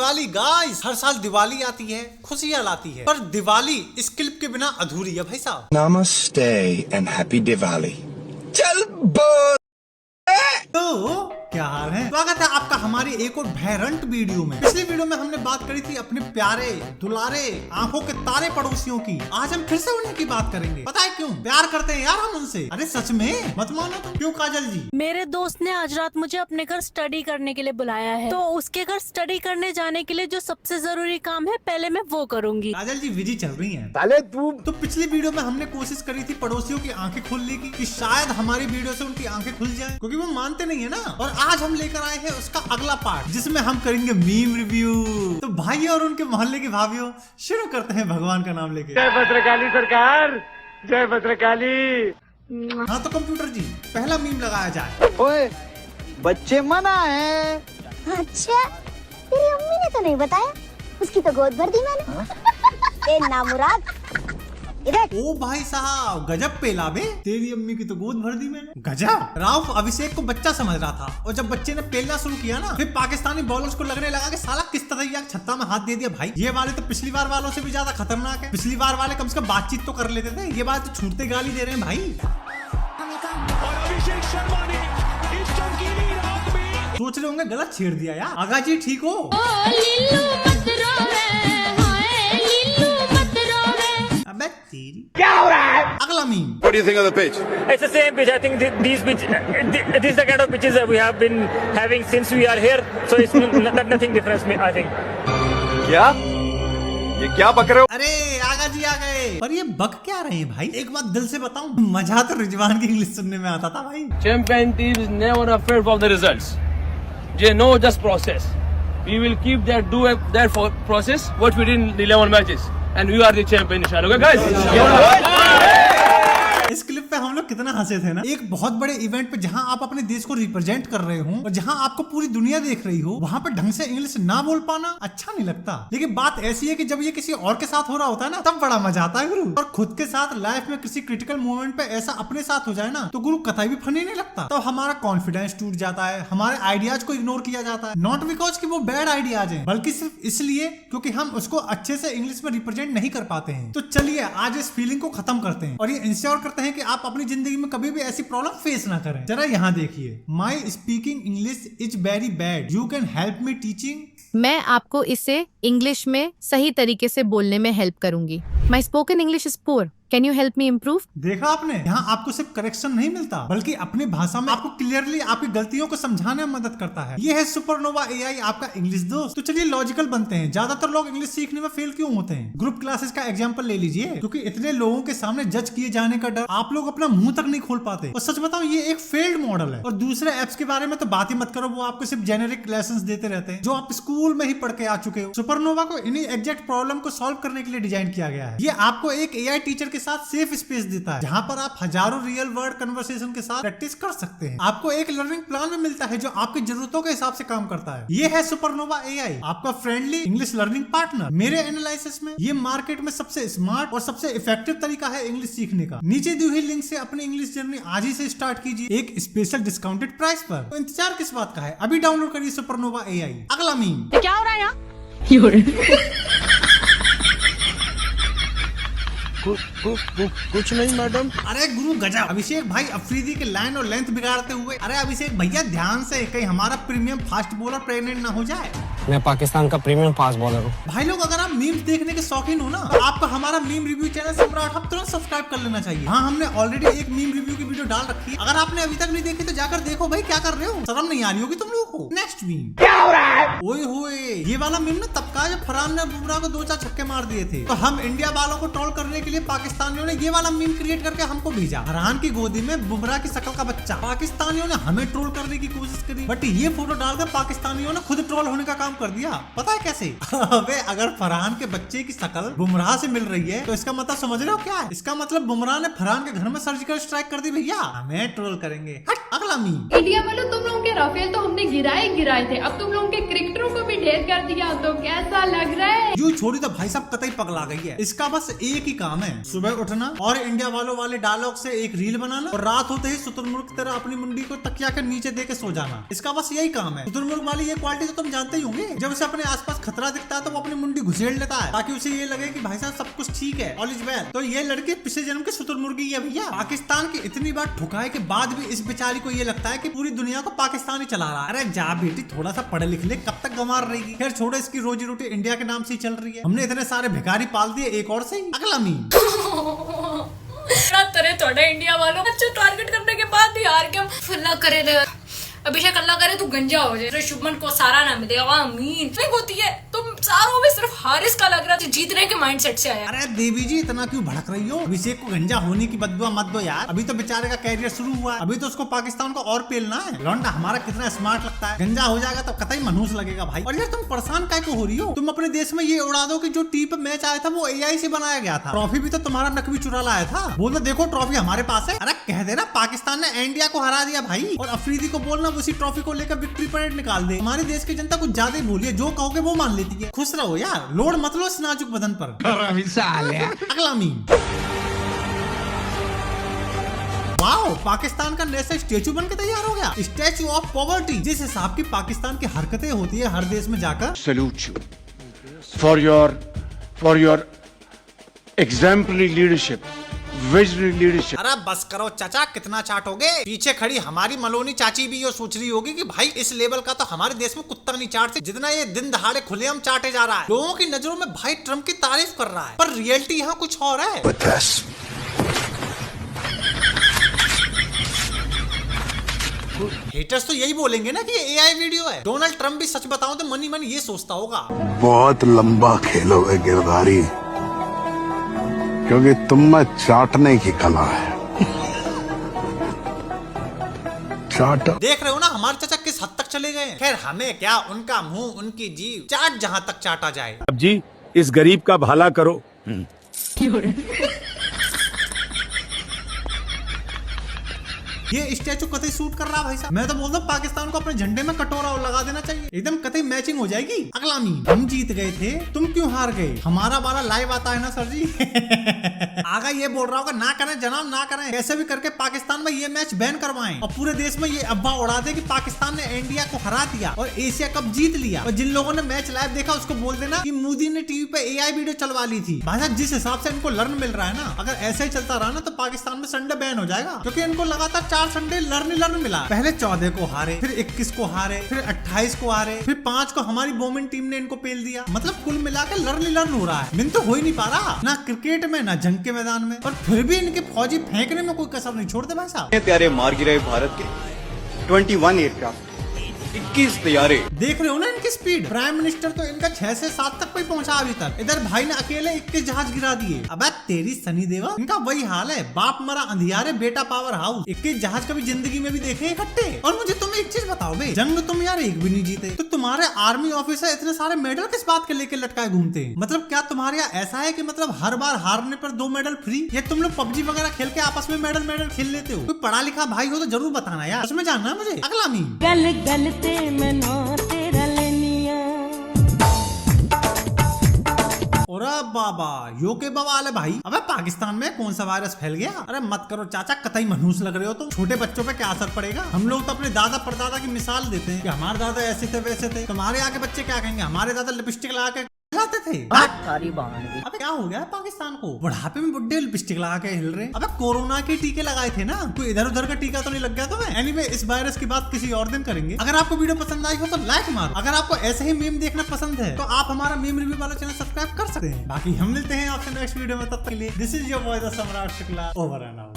Diwali guys, हर साल दिवाली आती है, खुशियाँ लाती है, पर दिवाली इस क्लिप के बिना अधूरी है भाई साहब। Namaste and happy Diwali. चल बोल। तो क्या हाल है, स्वागत है आपका हमारी एक और भयरंट वीडियो में। पिछली वीडियो में हमने बात करी थी अपने प्यारे दुलारे आंखों के तारे पड़ोसियों की। आज हम फिर से उन्हीं की बात करेंगे। पता है क्यों? प्यार करते हैं यार हम उनसे। अरे सच में मत मानो तुम। क्यों काजल जी? मेरे दोस्त ने आज रात मुझे अपने घर स्टडी करने के लिए बुलाया है, तो उसके घर स्टडी करने जाने के लिए जो सबसे जरूरी काम है पहले मैं वो करूंगी। काजल जी बिजी चल रही हैं। पहले तू तो पिछली वीडियो में हमने कोशिश करी थी पड़ोसियों की आंखें खोलने की, कि शायद हमारी वीडियो से उनकी आंखें खुल जाएं, क्योंकि वो मानते नहीं है ना। और आज हम लेकर आए हैं उसका अगला पार्ट, जिसमें हम करेंगे मीम रिव्यू। तो भाइयों और उनके मोहल्ले की भाभियों, शुरू करते हैं भगवान का नाम लेके। जय भद्रकाली सरकार, जय भद्रकाली। हाँ तो कंप्यूटर जी, पहला मीम लगाया जाए। ओए बच्चे मना है। अच्छा, तेरी अम्मी ने तो नहीं बताया, उसकी तो गोद भर दी मैंने। ए नामुराद, इधर। ओ भाई साहब, गजब पेला बे। तेरी अम्मी की तो गोद भर दी मैंने। गजब। राउफ अभिषेक को बच्चा समझ रहा था, और जब बच्चे ने पेलना शुरू किया ना, फिर पाकिस्तानी बॉलर्स को लगने लगा कि साला किस तरह छत्ता में हाथ दे दिया। भाई ये वाले तो पिछली बार वालों से भी ज्यादा खतरनाक है। पिछली बार वाले कम से कम बातचीत तो कर लेते थे, ये बार तो छूटते गाली दे रहे हैं भाई। सोच रहे होंगे गलत छेड़ दिया यार। आगा जी ठीक हो? अबे तेरी, क्या हो रहा है? अगला meme. What do you think of the pitch? It's the same pitch. I think these pitch, this is the kind of pitches that we have been having since we are here. So it's nothing different. I think. क्या? ये क्या बक रहे हो? अरे आगा जी आ गए। पर ये बक क्या रहे हैं भाई? एक बात दिल से बताऊं, मजा तो रिजवान की इंग्लिश सुनने में आता था भाई। Champion team is never afraid of the results. They know just process. We will keep that process what we did in 11 matches, and we are the champion inshallah. Okay, guys. इस clip पे हम लोग कितना हंसे थे ना। एक बहुत बड़े इवेंट पे जहां आप अपने देश को रिप्रेजेंट कर रहे हो और जहां आपको पूरी दुनिया देख रही हो, वहां पे ढंग से इंग्लिश ना बोल पाना अच्छा नहीं लगता। लेकिन बात ऐसी है कि जब ये किसी और के साथ हो रहा होता है ना, तब बड़ा मजा आता है गुरु। और खुद के साथ लाइफ में किसी क्रिटिकल मोमेंट पे ऐसा अपने साथ हो जाए ना, तो गुरु कतई भी फनी नहीं लगता। तो हमारा कॉन्फिडेंस टूट जाता है, हमारे आइडियाज को इग्नोर किया जाता है। नॉट बिकॉज कि वो बैड आइडियाज हैं, बल्कि सिर्फ इसलिए क्योंकि हम उसको अच्छे से इंग्लिश में रिप्रेजेंट नहीं कर पाते हैं। तो चलिए आज इस फीलिंग को खत्म करते हैं और ये इंश्योर करते हैं कि आप अपनी जिंदगी में कभी भी ऐसी प्रॉब्लम फेस ना करें। जरा यहाँ देखिए। My speaking English is very bad, you can help me teaching. मैं आपको इसे इंग्लिश में सही तरीके से बोलने में हेल्प करूंगी। My spoken English is poor, can you help me improve? देखा आपने, यहाँ आपको सिर्फ करेक्शन नहीं मिलता, बल्कि अपनी भाषा में आपको क्लियरली आपकी गलतियों को समझाने में मदद करता है। ये है सुपरनोवा एआई, आपका इंग्लिश दोस्त। तो चलिए लॉजिकल बनते हैं। ज्यादातर लोग इंग्लिश सीखने में फेल क्यों होते हैं? ग्रुप क्लासेस का एग्जांपल ले लीजिए, क्योंकि इतने लोगों के सामने जज किए जाने का डर, आप लोग अपना मुंह तक नहीं खोल पाते। और सच बताऊं, ये एक फेल्ड मॉडल है। और दूसरे एप्स के बारे में तो बात ही मत करो, वो आपको सिर्फ जेनेरिक लेसंस देते रहते हैं, जो आप स्कूल में ही पढ़ के आ चुके हो। सुपरनोवा को इन्हीं एग्जैक्ट प्रॉब्लम को सॉल्व करने के लिए डिजाइन किया गया है। ये आपको एक एआई टीचर के साथ सेफ स्पेस देता है, जहां पर आप हजारों रियल वर्ड कन्वर्सेशन के साथ प्रैक्टिस कर सकते हैं। आपको एक लर्निंग प्लान भी मिलता है जो आपकी जरूरतों के हिसाब से काम करता है। ये है सुपरनोवा एआई, आपका फ्रेंडली इंग्लिश लर्निंग पार्टनर। मेरे एनालिसिस में ये मार्केट में सबसे स्मार्ट और सबसे इफेक्टिव तरीका है इंग्लिश सीखने का। नीचे दी हुई लिंक से अपनी इंग्लिश जर्नी आज ही से स्टार्ट कीजिए, एक स्पेशल डिस्काउंटेड प्राइस पर। तो इंतजार किस बात का है, अभी डाउनलोड करिए सुपरनोवा एआई। अगला मीम। क्या हो रहा है यहाँ? कुछ नहीं मैडम। अरे गुरु गजब। अभिषेक भाई अफरीदी के लाइन और लेंथ बिगाड़ते हुए। अरे अभिषेक भैया ध्यान से, कहीं हमारा प्रीमियम फास्ट बॉलर प्रेग्नेंट ना हो जाए। मैं पाकिस्तान का प्रीमियम फास्ट बॉलर हूँ। भाई लोग अगर आप मीम्स देखने के शौकीन हो ना, तो आपको हमारा मीम रिव्यू चैनल सम्राट हब तुरंत सब्सक्राइब कर लेना चाहिए। हाँ, हमने ऑलरेडी एक मीम रिव्यू की वीडियो डाल रखी है, अगर आपने अभी तक नहीं देखी तो जाकर देखो भाई। क्या कर रहे हो, शर्म नहीं आ रही होगी तुम लोगों को? Next meme. क्या हो रहा है? ओए होए, ये वाला मीम ना तब का जब फरहान ने बुमराह को 2-4 छक्के मार दिए थे, तो हम इंडिया वालों को ट्रोल करने के लिए पाकिस्तानियों ने ये वाला मीम क्रिएट करके हमको भेजा। फरहान की गोदी में बुमराह की शक्ल का बच्चा। पाकिस्तानियों ने हमें ट्रोल करने की कोशिश करी, बट ये फोटो डालकर पाकिस्तानियों ने खुद ट्रोल होने का काम कर दिया। पता है कैसे? अबे अगर फरहान के बच्चे की शक्ल बुमराह से मिल रही है, तो इसका मतलब समझ रहे हो क्या है? इसका मतलब बुमराह ने फरहान के घर में सर्जिकल स्ट्राइक कर दी। भैया हमें ट्रोल करेंगे, हट। अगला मीम। इंडिया वालों, तुम लोगों के राफेल तो हमने गिराए थे, अब तुम लोगों के क्रिकेटरों को भी ढेर कर दिया, तो कैसा लग रहा है? यू छोड़ी तो भाई साहब कतई पगला गई है। इसका बस एक ही काम है, सुबह उठना और इंडिया वालों वाले डायलॉग से एक रील बनाना और रात होते ही शुतुरमुर्ग की तरह अपनी मुंडी को तकिया के नीचे दे के सो जाना। इसका बस यही काम है। शुतुरमुर्ग वाली ये क्वालिटी तो तुम जानते ही होंगे, जब उसे अपने आसपास खतरा दिखता है तो वो अपनी मुंडी घुसेड़ लेता है ताकि उसे ये लगे कि भाई साहब सब कुछ ठीक है, ऑल इज वेल। तो ये लड़के पिछले जन्म के शुतुरमुर्गी है भैया। पाकिस्तान की इतनी बार ठुकाए के बाद भी इस बेचारी को ये लगता है कि पूरी दुनिया को पाकिस्तान ही चला रहा है। अरे जा बेटी, थोड़ा सा पढ़े लिख ले, कब तक गंवार रहेगी। खैर छोड़ो, इसकी रोजी रोटी इंडिया के नाम से ही चल रही है। हमने इतने सारे भिखारी पाल दिए, एक और सही। अगला मीम। थोड़ा इंडिया वालों अच्छा टारगेट करने के बाद भी हार के फुल्ला करे ले। अभिषेक अल्लाह करे तू गंजा हो जाए, शुभमन को सारा ना मिले। आमीन। नहीं होती है, तुम चारों में सिर्फ हारिस का लग रहा था जीतने के माइंडसेट से आया। अरे देवी जी, इतना क्यों भड़क रही हो? अभिषेक को गंजा होने की बददुआ मत दो यार, अभी तो बेचारे का कैरियर शुरू हुआ है, अभी तो उसको पाकिस्तान को और पेलना है। लौंडा हमारा कितना स्मार्ट लगता है, गंजा हो जाएगा तो कतई मनहूस लगेगा भाई। और यार तुम परेशान काय को हो रही हो? तुम अपने देश में ये उड़ा दो कि जो टी पे मैच आया था वो AI से बनाया गया था। ट्रॉफी भी तो तुम्हारा नकवी चुरा लाया था। बोलो देखो ट्रॉफी हमारे पास है। अरे कह देना पाकिस्तान ने इंडिया को हरा दिया भाई, और अफरीदी को बोलना उसी ट्रॉफी को लेकर विक्ट्री परेड निकाल दे। हमारे देश की जनता कुछ ज्यादा ही बोलिए, जो कहोगे वो मान लेती है। खुश रहो यार, लोड मत लो इस नाजुक बदन पर। अगला मीम। वाओ, पाकिस्तान का नेशनल स्टेचू बन के तैयार हो गया, स्टैचू ऑफ पॉवर्टी। जिस हिसाब की पाकिस्तान की हरकतें होती है हर देश में जाकर, Salute you for your exemplary leadership, visionary leadership. अरे बस करो चाचा, कितना चाटोगे? पीछे खड़ी हमारी मलोनी चाची भी ये सोच रही होगी कि भाई इस लेवल का तो हमारे देश में कुत्ता नहीं चाटते जितना ये दिन दहाड़े खुलेआम चाटे जा रहा है। लोगों की नजरों में भाई ट्रम्प की तारीफ कर रहा है, पर रियलिटी यहाँ कुछ और है। हेटर्स तो यही बोलेंगे ना कि ये AI वीडियो है। डोनाल्ड ट्रम्प भी सच बताऊं तो मनी मनी ये सोचता होगा, बहुत लंबा खेलोगे गिरधारी, क्योंकि तुम में चाटने की कला है। चाट। देख रहे हो ना हमारे चाचा किस हद तक चले गए। खैर हमें क्या, उनका मुंह उनकी जीभ, चाट जहां तक चाटा जाए। अब जी इस गरीब का भला करो। ये स्टैचू कतई सूट कर रहा भाई साहब। मैं तो बोलता हूँ पाकिस्तान को अपने झंडे में कटोरा और लगा देना चाहिए, एकदम कतई मैचिंग हो जाएगी। अगला मीम। हम जीत गए थे, तुम क्यों हार गए? हमारा वाला लाइव आता है ना सर जी। आगा ये बोल रहा होगा ना करें जनाब, ना करें, कैसे भी करके पाकिस्तान में ये मैच बैन करवाएं और पूरे देश में ये अफवाह उड़ा दे कि पाकिस्तान ने इंडिया को हरा दिया और एशिया कप जीत लिया। और जिन लोगों ने मैच लाइव देखा उसको बोल देना कि मोदी ने टीवी पे AI वीडियो चलवा ली थी। भाई साहब जिस हिसाब से इनको लर्न मिल रहा है ना, अगर ऐसे ही चलता रहा ना तो पाकिस्तान में संडे बैन हो जाएगा, क्योंकि इनको लगातार 4 संडे लर्न मिला। पहले 14 को हारे, फिर 21 को हारे, फिर 28 को हारे, फिर 5 को हमारी वोमेन टीम ने इनको पेल दिया। मतलब कुल मिलाकर लर्न हो रहा है। मिन तो हो ही नहीं पा रहा, ना क्रिकेट में ना जंग के मैदान में, और फिर भी इनके फौजी फेंकने में कोई कसर नहीं छोड़ते भाई साहब। प्यारे मार गिरे भारत के 21 एयरक्राफ्ट, 21 तैयारे। देख रहे हो ना इनकी स्पीड। प्राइम मिनिस्टर तो इनका 6 से 7 तक कोई पहुंचा अभी तक। इधर भाई ने अकेले 21 जहाज गिरा दिए। अबे तेरी सनी देवा, इनका वही हाल है, बाप मरा अंधियारे बेटा पावर हाउस। 21 जहाज कभी जिंदगी में भी देखे इकट्ठे। और मुझे तुम एक चीज बताओ बे, जंग तुम यार एक भी नहीं जीते, तो तुम्हारे आर्मी ऑफिसर इतने सारे मेडल किस बात के लेके लटकाए घूमते हैं? मतलब क्या तुम्हारे यहाँ ऐसा है कि मतलब हर बार हारने पर 2 मेडल फ्री, या तुम लोग PUBG वगैरह खेल के आपस में मेडल खेल लेते हो? कोई पढ़ा लिखा भाई हो तो जरूर बताना यार, उसमें जानना है मुझे। अगला मीम। बाबा यो के बवाल है भाई। अबे पाकिस्तान में कौन सा वायरस फैल गया? अरे मत करो चाचा, कतई मनहूस लग रहे हो तुम। छोटे बच्चों पे क्या असर पड़ेगा? हम लोग तो अपने दादा परदादा की मिसाल देते हैं कि हमारे दादा ऐसे थे वैसे थे। तुम्हारे आके बच्चे क्या कहेंगे? हमारे दादा लिपस्टिक लगा के लाते थे। अबे क्या हो गया पाकिस्तान को? बुढ़ापे में बुड्ढे लिपस्टिक लगा के हिल रहे। अबे कोरोना के टीके लगाए थे ना, कोई इधर उधर का टीका तो नहीं लग गया तुम्हें? एनीवे, इस वायरस की बात किसी और दिन करेंगे। अगर आपको वीडियो पसंद आई हो तो लाइक मारो। अगर आपको ऐसे ही मीम देखना पसंद है तो आप हमारा मीम रिव्यू वाला चैनल सब्सक्राइब कर सकते हैं। बाकी हम मिलते हैं आपसे नेक्स्ट वीडियो में, तब तक के लिए this is your boy the सम्राट शुक्ला, ओवर एंड आउट।